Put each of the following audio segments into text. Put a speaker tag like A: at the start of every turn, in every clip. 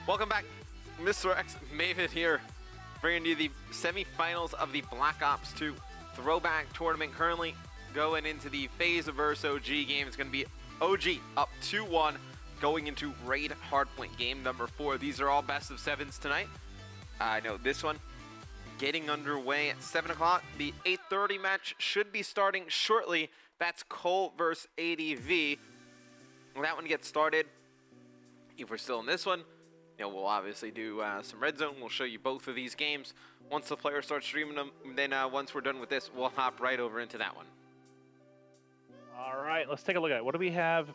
A: Welcome back, Mr. X Maven here, bringing you the semifinals of the Black Ops 2 Throwback tournament. Currently going into the Faze versus OG game. It's going to be OG up 2-1 going into Raid Hardpoint game number 4. These are all best of 7s tonight. I know this one getting underway at 7 o'clock. The 8:30 match should be starting shortly. That's Cole versus ADV. When that one gets started, if we're still in this one, we'll obviously do some Red Zone. We'll show you both of these games. Once the players start streaming them, then once we're done with this, we'll hop right over into that one.
B: All right, let's take a look at it. What do we have?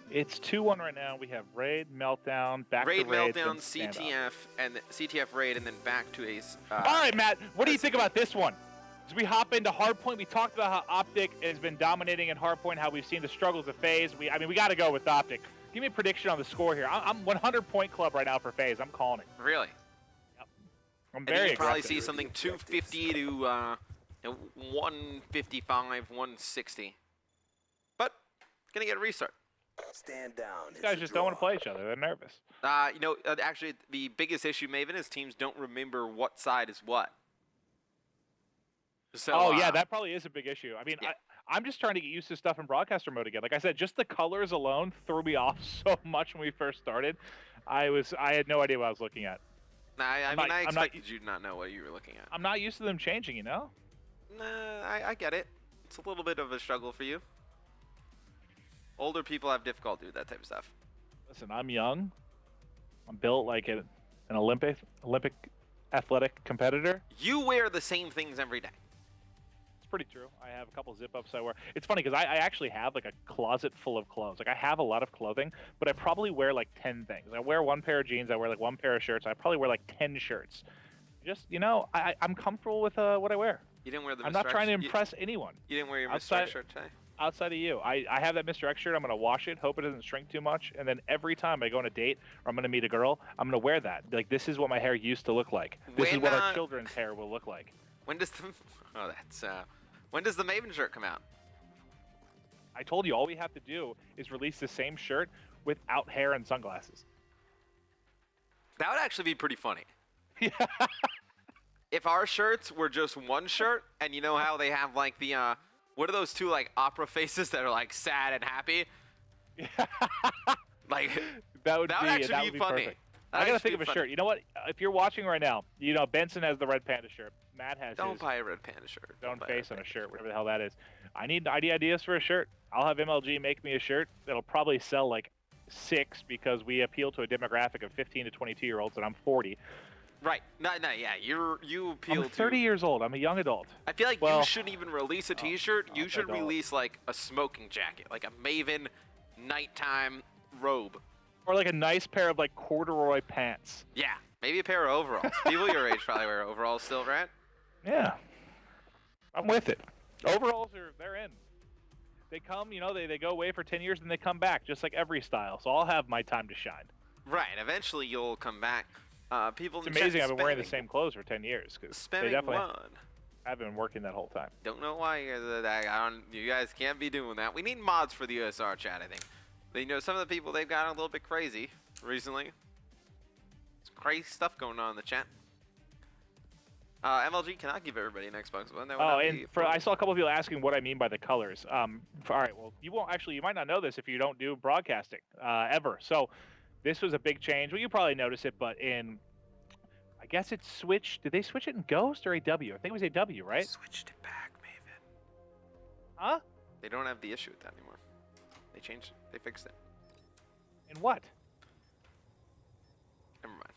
B: It's 2-1 right now. We have Raid, Meltdown, back
A: Raid,
B: to Raid,
A: Meltdown, CTF, and CTF Raid, and then back to a...
B: All right, Matt, what do you think about this one? As we hop into Hardpoint, we talked about how Optic has been dominating in Hardpoint, how we've seen the struggles of Faze. We got to go with Optic. Give me a prediction on the score here. I'm 100-point club right now for Faze. I'm calling it.
A: Really?
B: Yep. I'm very
A: aggressive. Probably
B: aggressive.
A: see something 250 to 155, 160. But gonna get a restart.
C: Stand down.
B: These guys just don't want to play each other. They're nervous.
A: Actually, the biggest issue, Maven, is teams don't remember what side is what. So,
B: yeah, that probably is a big issue. I mean, yeah. I'm just trying to get used to stuff in broadcaster mode again. Like I said, just the colors alone threw me off so much when we first started. I had no idea what I was looking at.
A: Nah, I expected you to not know what you were looking at.
B: I'm not used to them changing, you know?
A: Nah, I get it. It's a little bit of a struggle for you. Older people have difficulty with that type of stuff.
B: Listen, I'm young. I'm built like an Olympic athletic competitor.
A: You wear the same things every day.
B: It's pretty true. I have a couple zip-ups I wear. It's funny because I actually have like a closet full of clothes. Like I have a lot of clothing, but I probably wear like 10 things. I wear one pair of jeans. I wear like one pair of shirts. I probably wear like 10 shirts. Just, I'm comfortable with what I wear.
A: You didn't wear the
B: I'm not trying to impress anyone.
A: You didn't wear your Mr. X shirt today?
B: Outside of you. I have that Mr. X shirt. I'm going to wash it, hope it doesn't shrink too much. And then every time I go on a date or I'm going to meet a girl, I'm going to wear that. Like, this is what my hair used to look like. This is what our children's hair will look like.
A: When does the... Oh, that's... When does the Maven shirt come out?
B: I told you, all we have to do is release the same shirt without hair and sunglasses.
A: That would actually be pretty funny.
B: Yeah.
A: If our shirts were just one shirt, and you know how they have like the... what are those two like opera faces that are like sad and happy?
B: Yeah.
A: Like
B: that would
A: actually be funny.
B: Perfect. I gotta think of a shirt. You know what? If you're watching right now, Benson has the red panda shirt. Matt has
A: Don't buy a red panda shirt.
B: Don't face on a shirt, whatever the hell that is. I need ideas for a shirt. I'll have MLG make me a shirt that'll probably sell like 6 because we appeal to a demographic of 15 to 22-year-olds, and I'm 40.
A: Right. No, yeah. You appeal
B: I'm 30 years old. I'm a young adult.
A: I feel like you shouldn't even release a T-shirt. You should release like a smoking jacket, like a Maven nighttime robe.
B: Or like a nice pair of like corduroy pants.
A: Yeah. Maybe a pair of overalls. People your age probably wear overalls still, right?
B: Yeah. I'm with it. Overalls they're in. They come, they go away for 10 years and they come back, just like every style. So I'll have my time to shine.
A: Right. Eventually you'll come back. People.
B: It's amazing I've been wearing the same clothes for 10 years because they definitely have been working that whole time.
A: Don't know why you guys can't be doing that. We need mods for the USR chat, I think. But, some of the people, they've gotten a little bit crazy recently. Some crazy stuff going on in the chat. MLG cannot give everybody an Xbox One.
B: I saw a couple of people asking what I mean by the colors. All right, well, you might not know this if you don't do broadcasting ever. So this was a big change. Well, you probably noticed it, but I guess it switched. Did they switch it in Ghost or AW? I think it was AW, right?
A: They switched it back, Maven.
B: Huh?
A: They don't have the issue with that anymore. They changed it. They fixed it.
B: In what?
A: Never mind.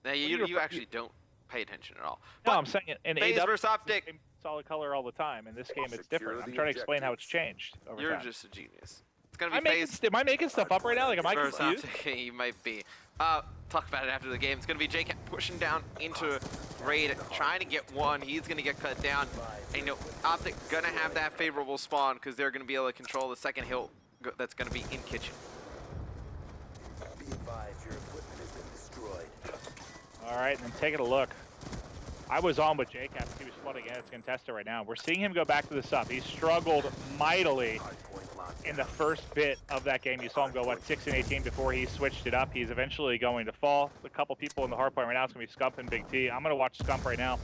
A: Now, you actually don't pay attention at all.
B: No, I'm saying it in
A: Faze
B: AW.
A: versus Optic.
B: Solid color all the time. In this game, it's different. I'm trying to explain how it's changed over time.
A: You're just a genius. It's gonna be Faze.
B: Am I making stuff up right now? Like, am I confused?
A: You might be. Talk about it after the game. It's gonna be Jake pushing down into Raid, trying to get one. He's gonna get cut down. And Optic gonna have that favorable spawn because they're gonna be able to control the second hill that's gonna be in kitchen.
C: Be advised, your equipment has been destroyed.
B: All right, and then taking a look. I was on with Jake after he was flooding in. It's contested right now. We're seeing him go back to the sub. He struggled mightily in the first bit of that game. You saw him go, what, 6 and 18 before he switched it up. He's eventually going to fall. A couple people in the hardpoint right now. It's going to be Scump and Big T. I'm going to watch Scump right now.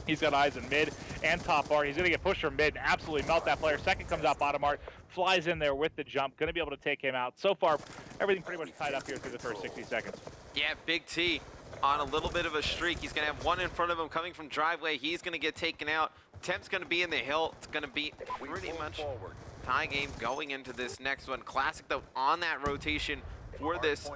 B: He's got eyes in mid and top art. He's going to get pushed from mid and absolutely melt that player. Second comes out bottom art, flies in there with the jump. Going to be able to take him out. So far, everything pretty much tied up here through the first 60 seconds.
A: Yeah, Big T on a little bit of a streak. He's going to have one in front of him coming from driveway. He's going to get taken out. Temp's going to be in the hill. It's going to be pretty much tie game going into this next one. Classic, though, on that rotation for this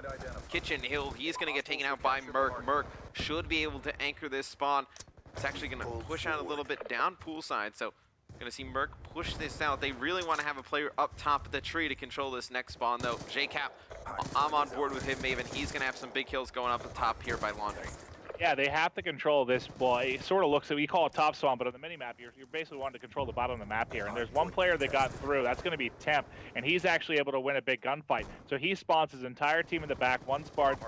A: kitchen hill. He's going to get taken out by Merc. Merc should be able to anchor this spawn. It's actually going to push out a little bit down poolside, so going to see Merc push this out. They really want to have a player up top of the tree to control this next spawn, though. JCap, I'm on board with him, Maven. He's going to have some big kills going up the top here by Laundry.
B: Yeah, they have to control this. Well, it sort of looks like we call it top spawn, but on the mini-map, you're basically wanting to control the bottom of the map here. And there's one player that got through. That's going to be Temp, and he's actually able to win a big gunfight. So he spawns his entire team in the back. One spawns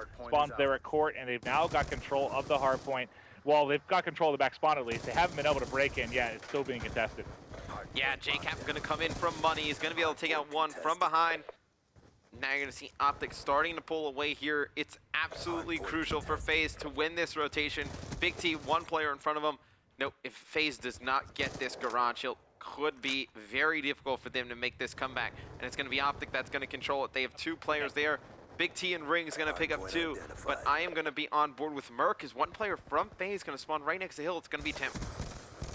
B: there at court, and they've now got control of the hard point. Well, they've got control of the back spawn at least. They haven't been able to break in yet. It's still being contested.
A: Yeah, JCap going to come in from money. He's going to be able to take out one from behind. Now you're going to see Optic starting to pull away here. It's absolutely crucial for Faze to win this rotation. Big T, one player in front of him. No, if Faze does not get this garage, it could be very difficult for them to make this comeback. And it's going to be Optic that's going to control it. They have two players there. Big T and Ring is going to pick up two, but I am going to be on board with Merc, because one player from Faze is going to spawn right next to Hill. It's going to be Temp.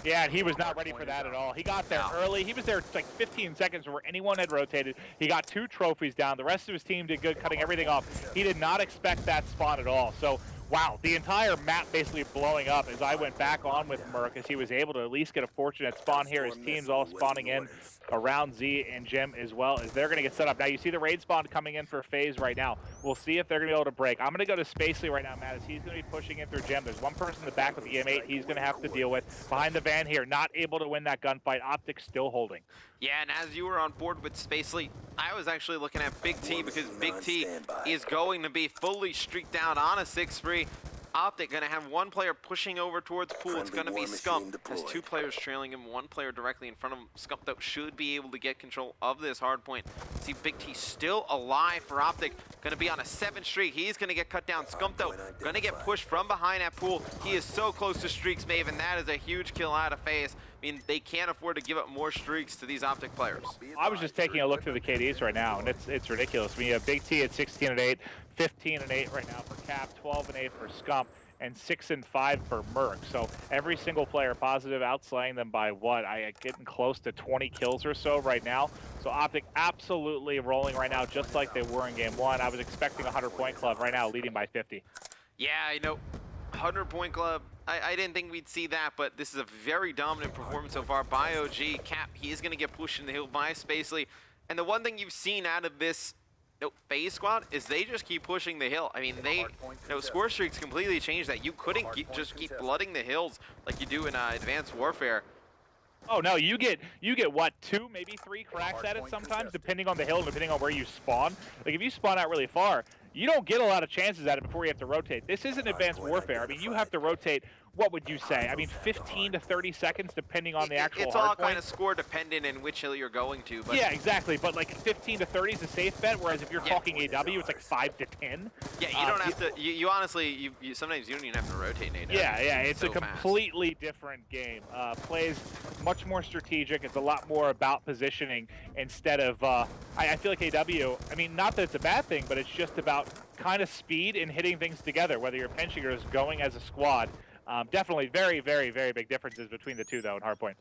B: Yeah, and he was not ready for that at all. He got there early. He was there like 15 seconds before anyone had rotated. He got 2 trophies down. The rest of his team did good cutting everything off. He did not expect that spot at all. So, wow, the entire map basically blowing up as I went back on with Merc, as he was able to at least get a fortunate spawn here. His team's all spawning in around Z and Jim as well, as they're going to get set up. Now you see the raid spawn coming in for Faze right now. We'll see if they're going to be able to break. I'm going to go to Spacely right now, Matt, as he's going to be pushing in through Jim. There's one person in the back with the M8 he's going to have to deal with. Behind the van here, not able to win that gunfight. Optic still holding.
A: Yeah, and as you were on board with Spacely, I was actually looking at Big T, because Big T is going to be fully streaked out on a 6-3. Optic going to have one player pushing over towards pool. It's going to be Scump. There's 2 players trailing him, 1 player directly in front of him. Scump, though, should be able to get control of this hard point. See Big T still alive for Optic. Going to be on a 7 streak. He's going to get cut down. Scump, though, going to get pushed from behind at pool. He is so close to streaks, Maven. That is a huge kill out of Faze. I mean, they can't afford to give up more streaks to these Optic players.
B: I was just taking a look through the KDs right now, and it's ridiculous. We have Big T at 16 and 8, 15 and 8 right now for Cap, 12 and 8 for Scump, and 6 and 5 for Merc. So every single player positive, outslaying them by what? Getting close to 20 kills or so right now. So Optic absolutely rolling right now, just like they were in game 1. I was expecting a 100-point club right now, leading by 50.
A: Yeah, I know. 100-point club. I didn't think we'd see that, but this is a very dominant performance so far by OG. Cap, he is going to get pushed in the hill by Spacely. And the one thing you've seen out of this Faze squad is they just keep pushing the hill. I mean, score streaks completely changed that. You couldn't just keep flooding the hills like you do in Advanced Warfare.
B: Oh no, you get what, 2, maybe 3 cracks at it sometimes, depending on the hill, depending on where you spawn. Like if you spawn out really far, you don't get a lot of chances at it before you have to rotate. This isn't Advanced Warfare. I mean, you have to rotate, what would you say? I mean, 15 to 30 seconds, depending on the actual
A: It's all kind of score dependent in which hill you're going to. But
B: yeah, exactly. But like 15 to 30 is a safe bet, whereas if you're talking AW, it's like 5 to 10.
A: Yeah, you don't have to. You honestly, sometimes you don't even have to rotate in AW.
B: Yeah, it's so a completely different game. Plays much more strategic. It's a lot more about positioning instead of. I feel like AW. I mean, not that it's a bad thing, but it's just about kind of speed and hitting things together, whether you're pinching or just going as a squad. Definitely very, very, very big differences between the two, though, in Hardpoint.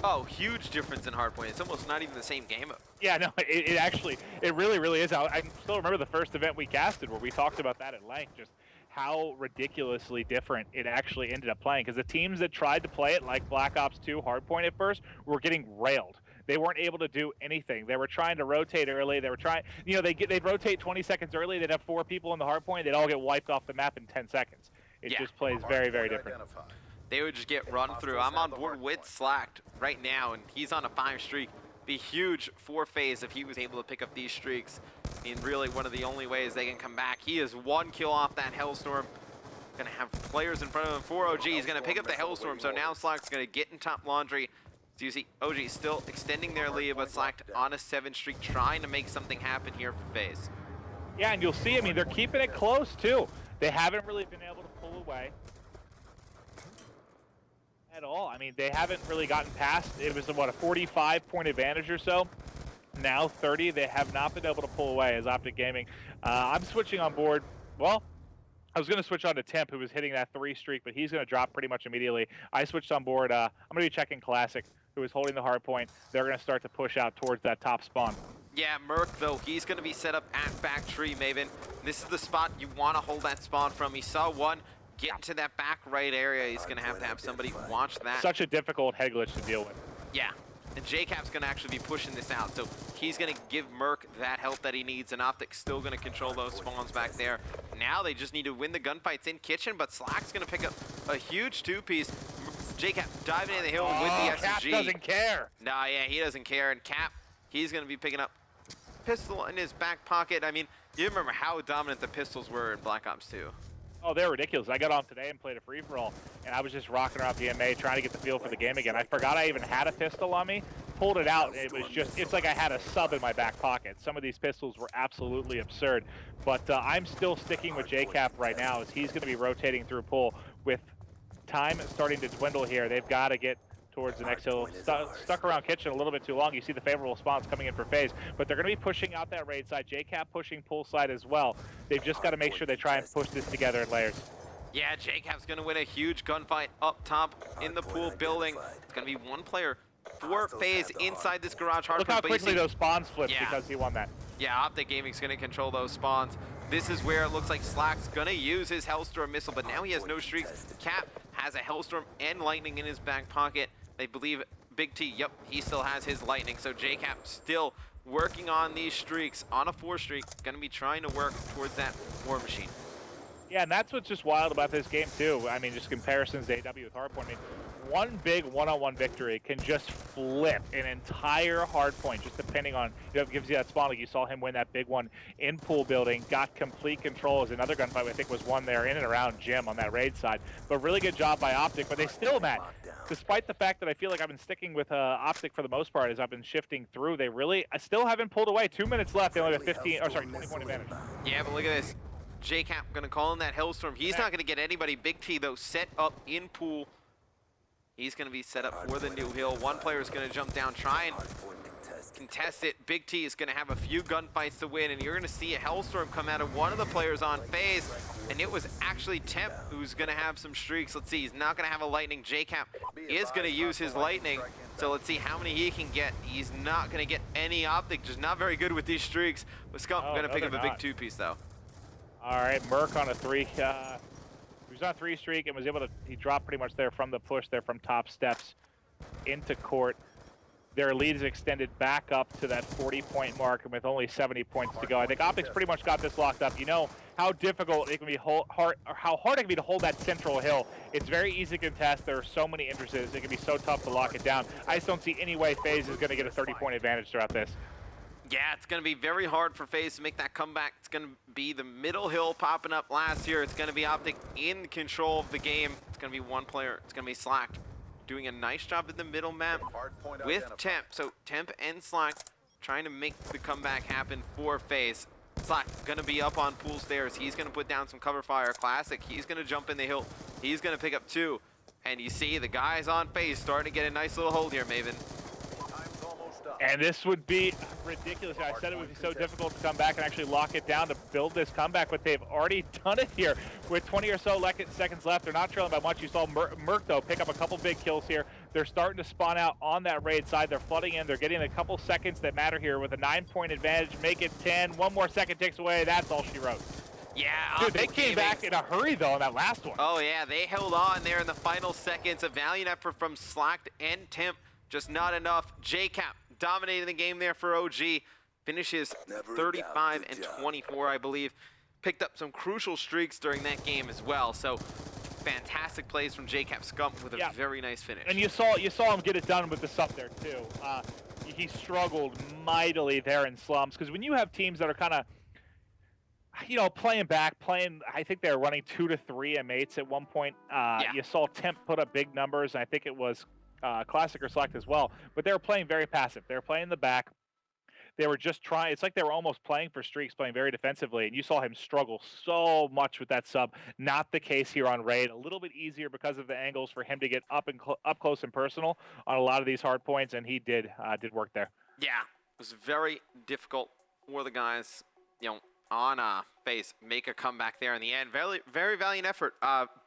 A: Oh, huge difference in Hardpoint. It's almost not even the same game.
B: Yeah, no, it actually, it really, really is. I still remember the first event we casted where we talked about that at length, just how ridiculously different it actually ended up playing. Because the teams that tried to play it like Black Ops 2 Hardpoint at first were getting railed. They weren't able to do anything. They were trying to rotate early. They were trying, they'd rotate 20 seconds early. They'd have 4 people in the hardpoint. They'd all get wiped off the map in 10 seconds. It just plays very, very different.
A: They would just get run through. I'm on board with Slacked right now, and he's on a 5 streak. Be huge for Faze if he was able to pick up these streaks. I mean, really one of the only ways they can come back. He is 1 kill off that Hellstorm. Gonna have players in front of him for OG. He's gonna pick up the Hellstorm, so now Slack's gonna get in top laundry. So you see OG still extending their lead, but Slacked on a 7 streak, trying to make something happen here for Faze.
B: Yeah, and you'll see, I mean, they're keeping it close, too. They haven't really been able to pull away at all. I mean, they haven't really gotten past, it was, what, a 45-point advantage or so. Now 30, they have not been able to pull away as Optic Gaming. I'm switching on board, well, I was going to switch on to Temp, who was hitting that 3 streak, but he's going to drop pretty much immediately. I switched on board, I'm going to be checking Classic, who is holding the hard point. They're going to start to push out towards that top spawn.
A: Yeah, Merc, though, he's going to be set up at back tree, Maven. This is the spot you want to hold that spawn from. He saw one get into that back right area. He's going to have somebody watch that.
B: Such a difficult head glitch to deal with.
A: Yeah, and JCap's going to actually be pushing this out, so he's going to give Merc that help that he needs, and Optic's still going to control those spawns back there. Now they just need to win the gunfights in kitchen, but Slack's going to pick up a huge 2-piece. JCap diving in the hill with the SMG.
B: Cap doesn't care.
A: Nah, yeah, he doesn't care, and Cap, he's going to be picking up pistol in his back pocket. I mean, you remember how dominant the pistols were in Black Ops 2.
B: Oh, they're ridiculous. I got on today and played a free-for-all, and I was just rocking around PMA trying to get the feel for the game again. I forgot I even had a pistol on me, pulled it out, and it was just, it's like I had a sub in my back pocket. Some of these pistols were absolutely absurd, but I'm still sticking with JCap right now as he's going to be rotating through pool. With time starting to dwindle here, they've got to get towards the next hill. Stuck around kitchen a little bit too long. You see the favorable spawns coming in for Faze, but they're going to be pushing out that raid side. JCap pushing pool side as well. They've just got to make sure they try and push this together in layers.
A: Yeah, JCap's going to win a huge gunfight up top in the pool building. It's going to be one player for Faze inside this garage hardpoint.
B: Look how quickly those spawns flipped because he won that.
A: Yeah, Optic Gaming's going to control those spawns. This is where it looks like Slack's going to use his Hellstorm missile, but now he has no streaks. Cap has a Hellstorm and Lightning in his back pocket. They believe Big T, yep, he still has his Lightning. So JCap still working on these streaks on a 4 streak, going to be trying to work towards that war machine.
B: Yeah, and that's what's just wild about this game too. I mean, just comparisons to AW with hardpoint. I mean, one big one-on-one victory can just flip an entire hardpoint, just depending on, you know, it gives you that spawn. Like you saw him win that big one in pool building, got complete control as another gunfight I think was won there in and around Jim on that raid side. But really good job by Optic, but they still, Matt, despite the fact that I feel like I've been sticking with Optic for the most part as I've been shifting through, they really still haven't pulled away. 2 minutes left, they only have 20-point advantage.
A: Yeah, but look at this. JCap going to call in that Hellstorm. He's not going to get anybody. Big T, though, set up in pool. He's going to be set up for the new hill. One player is going to jump down, try and contest it. Big T is going to have a few gunfights to win, and you're going to see a Hellstorm come out of one of the players on Faze, and it was actually Temp who's going to have some streaks. Let's see, he's not going to have a Lightning. JCap is going to use his Lightning, so let's see how many he can get. He's not going to get any Optic, just not very good with these streaks. But Scump going to pick up a big 2-piece, though.
B: All right, Merc on a 3. He was on a 3 streak and was able to, he dropped pretty much there from the push there from top steps into court. Their lead is extended back up to that 40-point mark, and with only 70 points to go. I think Optic's pretty much got this locked up. You know how difficult it can be, how hard it can be to hold that central hill. It's very easy to contest. There are so many entrances. It can be so tough to lock it down. I just don't see any way Faze is going to get a 30-point advantage throughout this.
A: Yeah, it's going to be very hard for Faze to make that comeback. It's going to be the middle hill popping up last year. It's going to be Optic in control of the game. It's going to be one player. It's going to be Slack doing a nice job in the middle map with Temp. So Temp and Slack trying to make the comeback happen for Faze. Slack going to be up on pool stairs. He's going to put down some cover fire. Classic. He's going to jump in the hill. He's going to pick up 2. And you see the guys on Faze starting to get a nice little hold here, Maven.
B: And this would be ridiculous. I said it would be so difficult to come back and actually lock it down to build this comeback, but they've already done it here. With 20 or so seconds left, they're not trailing by much. You saw Merc, though, pick up a couple big kills here. They're starting to spawn out on that raid side. They're flooding in. They're getting a couple seconds that matter here with a 9-point advantage. Make it 10. One more second ticks away. That's all she wrote.
A: Yeah,
B: dude, they came back in a hurry, though, on that last one.
A: Oh, yeah, they held on there in the final seconds. A valiant effort from Slacked and Temp. Just not enough. JCap dominating the game there for OG. Finishes 35 and 24, I believe. Picked up some crucial streaks during that game as well. So fantastic plays from JCap Scump with a very nice finish.
B: And you saw him get it done with the sub there too. He struggled mightily there in slums, because when you have teams that are kind of, you know, playing, I think they were running 2 to 3 M8s at one point. You saw Temp put up big numbers, and I think it was Classic or Select as well, but they were playing very passive. They were playing in the back. They were just trying. It's like they were almost playing for streaks, playing very defensively, and you saw him struggle so much with that sub. Not the case here on Raid. A little bit easier because of the angles for him to get up and up close and personal on a lot of these hard points, and he did work there.
A: Yeah, it was very difficult for the guys, on Faze, make a comeback there in the end. Very, very valiant effort.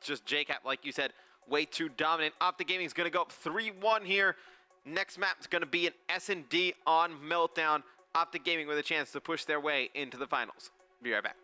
A: Just JCap, like you said, way too dominant. Optic Gaming is going to go up 3-1 here. Next map is going to be an S&D on Meltdown. Optic Gaming with a chance to push their way into the finals. Be right back.